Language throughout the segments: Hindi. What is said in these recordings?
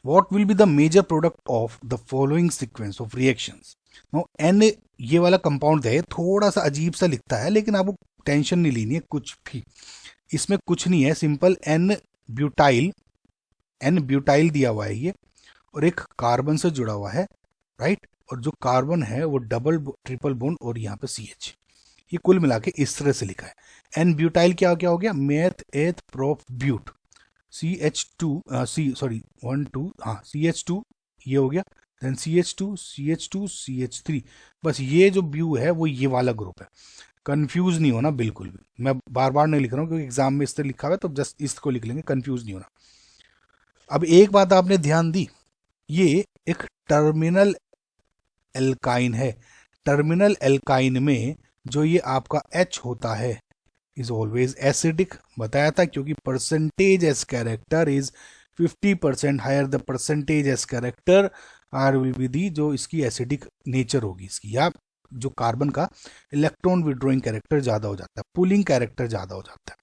What will be the major product of the following sequence of reactions. No N, ये वाला कंपाउंड है थोड़ा सा अजीब सा लिखता है, लेकिन आपको टेंशन नहीं लेनी है कुछ भी, इसमें कुछ नहीं है, सिंपल ब्यूटाइल एन ब्यूटाइल दिया हुआ है ये, और एक कार्बन से जुड़ा हुआ है, राइट, और जो कार्बन है वो डबल ट्रिपल बॉन्ड और यहाँ पे CH, ये कुल मिला के इस तरह से लिखा है। एन ब्यूटाइल क्या क्या हो गया, मेथ एथ प्रोप ब्यूट, CH2 सॉरी 1 2 हाँ CH2 ये हो गया, देन CH2 CH2 CH3, बस ये जो ब्यू है वो ये वाला ग्रुप है। कंफ्यूज नहीं होना बिल्कुल भी, मैं बार बार नहीं लिख रहा हूँ क्योंकि एग्जाम में इस तरह लिखा हुआ है, तो जस्ट इसको लिख लेंगे, कंफ्यूज नहीं होना। अब एक बात आपने ध्यान दी, ये एक टर्मिनल एल्काइन है, टर्मिनल एल्काइन में जो ये आपका H होता है इज ऑलवेज एसिडिक, बताया था, क्योंकि percentage S character is 50% higher the percentage S character are will be the, जो इसकी एसिडिक नेचर होगी इसकी, या जो कार्बन का इलेक्ट्रॉन विड्रॉइंग कैरेक्टर ज्यादा हो जाता है, पुलिंग कैरेक्टर ज्यादा हो जाता है।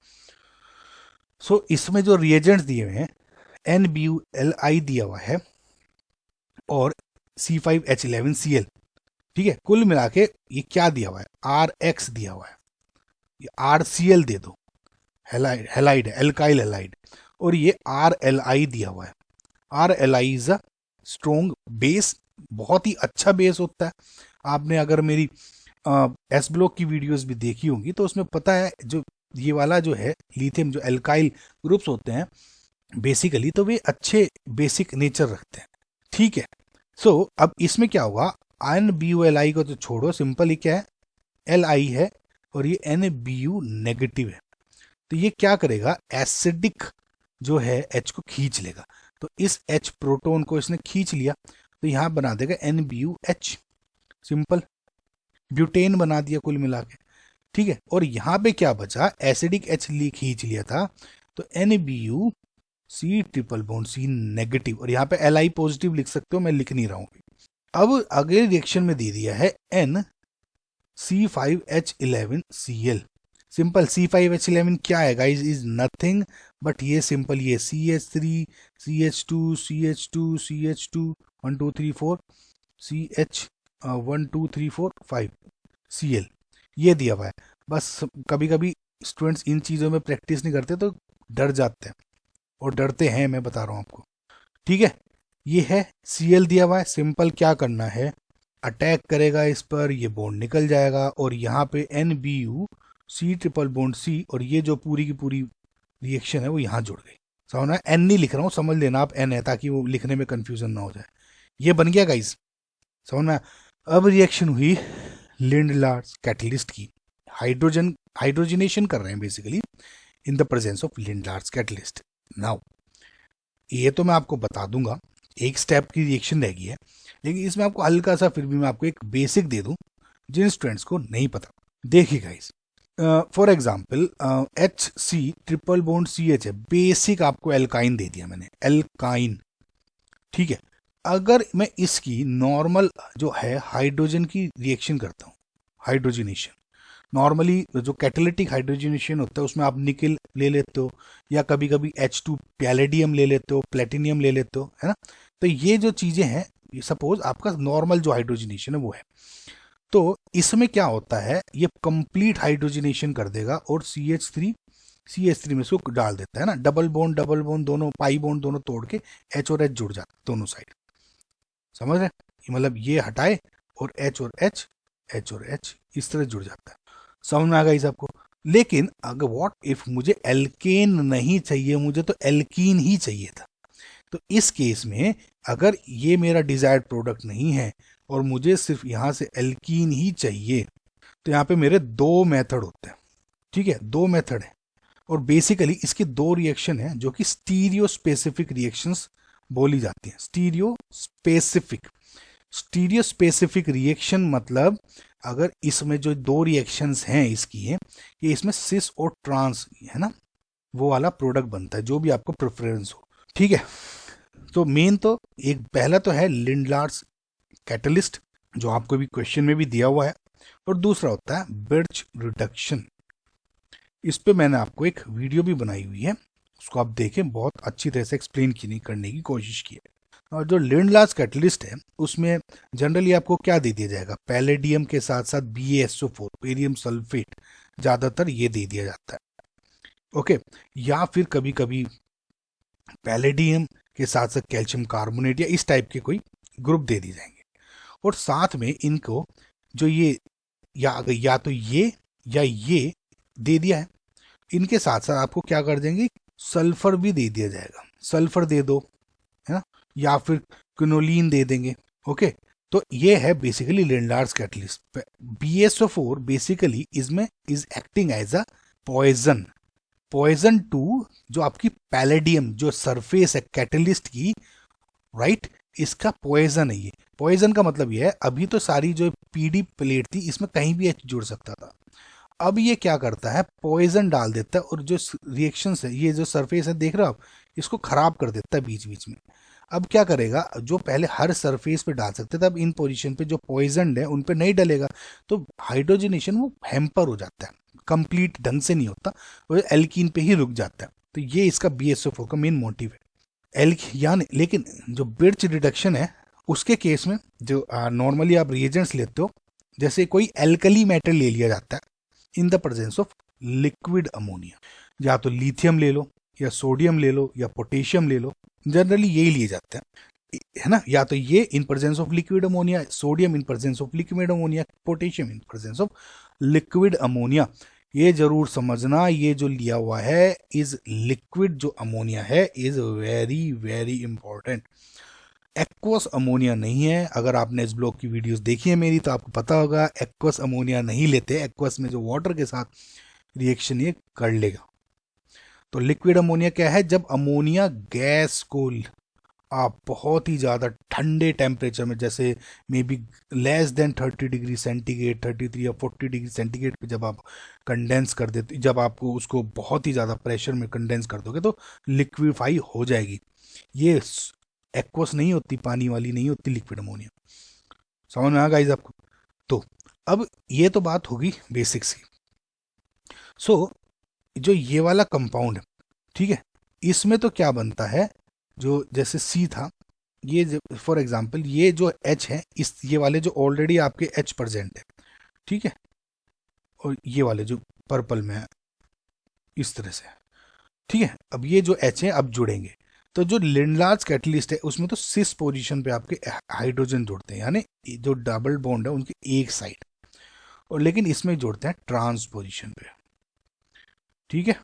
सो इसमें जो रिएजेंट्स दिए हुए हैं NBuLi दिया हुआ है और C5H11Cl, ठीक है, कुल मिला के ये क्या दिया हुआ है, RX दिया हुआ है, ये RCl दे दो, हेलाइड हेलाइड है, एल्काइल हेलाइड, और ये RLi दिया हुआ है। RLi is a strong base, बहुत ही अच्छा बेस होता है। आपने अगर मेरी एस ब्लॉक की वीडियोस भी देखी होंगी तो उसमें पता है, जो ये वाला जो है लिथियम, जो एल्काइल ग्रुप्स होते हैं बेसिकली, तो वे अच्छे बेसिक नेचर रखते हैं, ठीक है। सो अब इसमें क्या होगा, NBuLi को तो छोड़ो, सिंपल ही क्या है, Li है और ये NBu नेगेटिव है, तो ये क्या करेगा, एसिडिक जो है H को खींच लेगा, तो इस H प्रोटोन को इसने खींच लिया, तो यहां बना देगा NBuH, सिंपल ब्यूटेन बना दिया कुल मिला के, ठीक है। और यहां पे क्या बचा, एसिडिक H खींच लिया था, तो NBu C triple bond C negative, और यहाँ पे Li पॉजिटिव लिख सकते हो, मैं लिख नहीं रहा हूँ। अब अगले रिएक्शन में दे दिया है NC5H11Cl, सिंपल C5H11 क्या है गाइस, इज नथिंग बट ये सिंपल ये CH3 CH2 CH2 CH2 1 2 3 4 CH 1 2 3 4 5 Cl, ये दिया हुआ है। बस कभी कभी स्टूडेंट्स इन चीज़ों में प्रैक्टिस नहीं करते तो डर जाते हैं, और डरते हैं, मैं बता रहा हूँ आपको, ठीक है। ये है Cl दिया हुआ है, सिंपल क्या करना है, अटैक करेगा इस पर, ये बॉन्ड निकल जाएगा, और यहाँ पे NBu C triple bond C, और ये जो पूरी की पूरी रिएक्शन है वो यहाँ जुड़ गई। समझना, N नहीं लिख रहा हूँ, समझ लेना आप N है, ताकि वो लिखने में कंफ्यूजन ना हो जाए। ये बन गया गाइस, समझना। अब रिएक्शन हुई लिंडलार्स कैटलिस्ट की, हाइड्रोजनेशन कर रहे हैं basically in the presence of Lindlar's catalyst. Now ये तो मैं आपको बता दूंगा, एक स्टेप की रिएक्शन रह गई है, लेकिन इसमें आपको हल्का सा फिर भी मैं आपको एक बेसिक दे दूं जिन स्टूडेंट्स को नहीं पता। देखिए guys, for example HC triple bond CH है, बेसिक आपको एल्काइन दे दिया मैंने, एल्काइन, ठीक है। अगर मैं इसकी नॉर्मल जो है हाइड्रोजन की रिएक्शन करता हूँ, हाइड्रोजनेशन, नॉर्मली जो कैटालिटिक हाइड्रोजनेशन होता है उसमें आप निकल ले लेते हो, या कभी कभी H2 पैलेडियम ले लेते हो, प्लेटिनियम ले लेते हो, है ना। तो ये जो चीजें हैं, सपोज आपका नॉर्मल जो हाइड्रोजनेशन है वो है, तो इसमें क्या होता है, ये कंप्लीट हाइड्रोजनेशन कर देगा और CH3 में इसको डाल देता है ना, डबल बॉन्ड दोनों, पाई बॉन्ड दोनों तोड़ के H और H जुड़ जाते दोनों साइड, समझ रहे, मतलब ये हटाए और H और H इस तरह जुड़ जाता है। समझ में आ गई सबको। लेकिन अगर व्हाट इफ मुझे एल्केन नहीं चाहिए, मुझे तो एल्कीन ही चाहिए था, तो इस केस में अगर ये मेरा डिजायर्ड प्रोडक्ट नहीं है और मुझे सिर्फ यहां से एल्कीन ही चाहिए, तो यहाँ पे मेरे दो मेथड होते हैं, ठीक है, दो मेथड है, और बेसिकली इसके दो रिएक्शन है जो कि स्टीरियो स्पेसिफिक रिएक्शंस बोली जाती हैं। स्टीरियो स्पेसिफिक रिएक्शन मतलब अगर इसमें जो दो रिएक्शंस हैं इसकी है, ये इसमें सिस और ट्रांस है ना, वो वाला प्रोडक्ट बनता है, जो भी आपको प्रेफरेंस हो, ठीक है। तो मेन तो एक पहला तो है लिंडलार्स कैटलिस्ट, जो आपको भी क्वेश्चन में भी दिया हुआ है, और दूसरा होता है बिर्च रिडक्शन। इस पे मैंने आपको एक वीडियो भी बनाई हुई है, उसको आप देखें, बहुत अच्छी तरह से एक्सप्लेन करने की कोशिश की है। और जो लिंडलार्स कैटलिस्ट है उसमें जनरली आपको क्या दे दिया जाएगा, पैलेडियम के साथ साथ BaSO4 बेरियम सल्फेट ज़्यादातर ये दे दिया जाता है। ओके, या फिर कभी कभी पैलेडियम के साथ साथ कैल्शियम कार्बोनेट या इस टाइप के कोई ग्रुप दे दिए जाएंगे। और साथ में इनको जो ये या तो ये या ये दे दिया है, इनके साथ साथ आपको क्या कर देंगे, सल्फर भी दे दिया जाएगा, सल्फर दे दो, है ना, या फिर क्विनोलिन दे देंगे। ओके, तो ये है basically Lindlar's catalyst. BaSO4 basically इसमें is acting as a poison, poison to जो आपकी पैलेडियम जो सरफेस है कैटलिस्ट की, राइट, इसका पॉइजन है ये। पॉइजन का मतलब ये है, अभी तो सारी जो PD प्लेट थी इसमें कहीं भी H जुड़ सकता था, अब ये क्या करता है, पॉइजन डाल देता है और जो रिएक्शन है, ये जो सरफेस है देख रहे हो आप, इसको खराब कर देता है बीच बीच में। अब क्या करेगा, जो पहले हर सरफेस पे डाल सकते थे, अब इन पोजीशन पे जो पॉइजन है उन पे नहीं डलेगा, तो हाइड्रोजनेशन वो हैम्पर हो जाता है, कंप्लीट ढंग से नहीं होता, वो एल्कीन पे ही रुक जाता है। तो ये इसका BaSO4 का मेन मोटिव है। यानी लेकिन जो बिर्च रिडक्शन है उसके केस में जो नॉर्मली आप रिएजेंट्स लेते हो, जैसे कोई एल्कली मेटल ले लिया जाता है in the presence of liquid ammonia, या तो लिथियम ले लो या सोडियम ले लो या पोटेशियम ले लो, जनरली यही लिए जाते हैं, है ना, या तो ये in presence of liquid ammonia, sodium in presence of liquid ammonia, potassium in presence of liquid ammonia. ये जरूर समझना, ये जो लिया हुआ है इज लिक्विड, जो अमोनिया है is very very important, aqueous ammonia नहीं है। अगर आपने इस ब्लॉग की वीडियोस देखी है मेरी तो आपको पता होगा एक्वस अमोनिया नहीं लेते, एक्वस में जो वाटर के साथ रिएक्शन ये कर लेगा। तो लिक्विड अमोनिया क्या है, जब अमोनिया गैस को आप बहुत ही ज़्यादा ठंडे टेम्परेचर में, जैसे may be less than 30 degree centigrade, 33 या 40 डिग्री सेंटीग्रेड पे जब आप कंडेंस कर देते, जब आपको उसको बहुत ही ज़्यादा प्रेशर में कंडेंस कर दोगे तो लिक्विफाई हो जाएगी। ये एक्वस नहीं होती, पानी वाली नहीं होती लिक्विड अमोनिया। समझ में आ गाइस आपको? तो अब ये तो बात होगी बेसिक्स की। सो जो ये वाला कंपाउंड है, ठीक है, इसमें तो क्या बनता है, जो जैसे C था, ये फॉर एग्जांपल ये जो H है, इस ये वाले जो ऑलरेडी आपके H प्रेजेंट है, ठीक है, और ये वाले जो पर्पल में है इस तरह से, ठीक है, अब ये जो H है अब जुड़ेंगे, तो जो लिंडलार्स कैटलिस्ट है उसमें तो सिस पोजीशन पे आपके हाइड्रोजन जुड़ते हैं, यानी जो डबल बॉन्ड है उनकी एक साइड, और लेकिन इसमें जुड़ते हैं ट्रांस पोजीशन पे, ठीक है,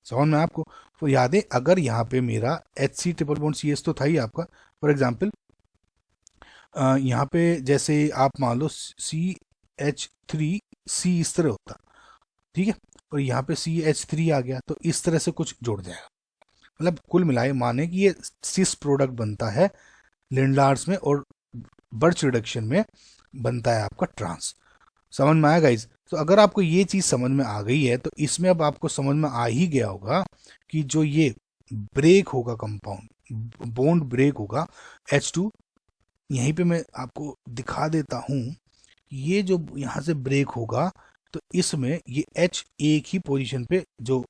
समझ में आपको? तो याद है, अगर यहाँ पे मेरा HC ट्रिपल बॉन्ड CS तो था ही आपका, फॉर एग्जांपल यहाँ पे जैसे आप मान लो CH3C इस तरह होता, ठीक है, और यहाँ पे CH3 आ गया, तो इस तरह से कुछ जुड़ जाएगा। मतलब कुल मिलाए माने कि ये सिस प्रोडक्ट बनता है लिंडलार्स में, और बर्च रिडक्शन में बनता है आपका ट्रांस। समझ में आया गाइज? तो अगर आपको ये चीज़ समझ में आ गई है तो इसमें अब आपको समझ में आ ही गया होगा कि जो ये ब्रेक होगा कंपाउंड, बॉन्ड ब्रेक होगा H2, यहीं पे मैं आपको दिखा देता हूँ, ये जो यहाँ से ब्रेक होगा तो इसमें ये H एक ही पोजीशन पे जो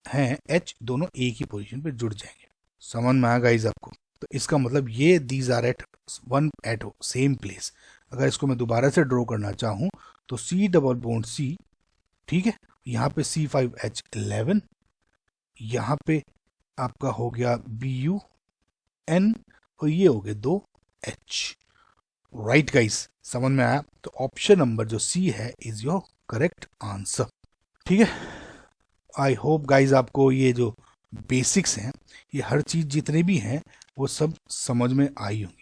हैं, H दोनों एक ही पोजीशन पे जुड़ जाएंगे। समझ में आया गाइज आपको? तो इसका मतलब ये these are at one at same place. अगर इसको मैं दोबारा से ड्रॉ करना चाहूँ तो C डबल बॉन्ड C, ठीक है, यहाँ पे C5H11, यहाँ पे आपका हो गया BuN, और ये हो गए 2H। राइट गाइस, समझ में आया? तो ऑप्शन नंबर जो C है इज योर करेक्ट आंसर, ठीक है। आई होप गाइज आपको ये जो बेसिक्स हैं, ये हर चीज़ जितने भी हैं वो सब समझ में आई होंगी।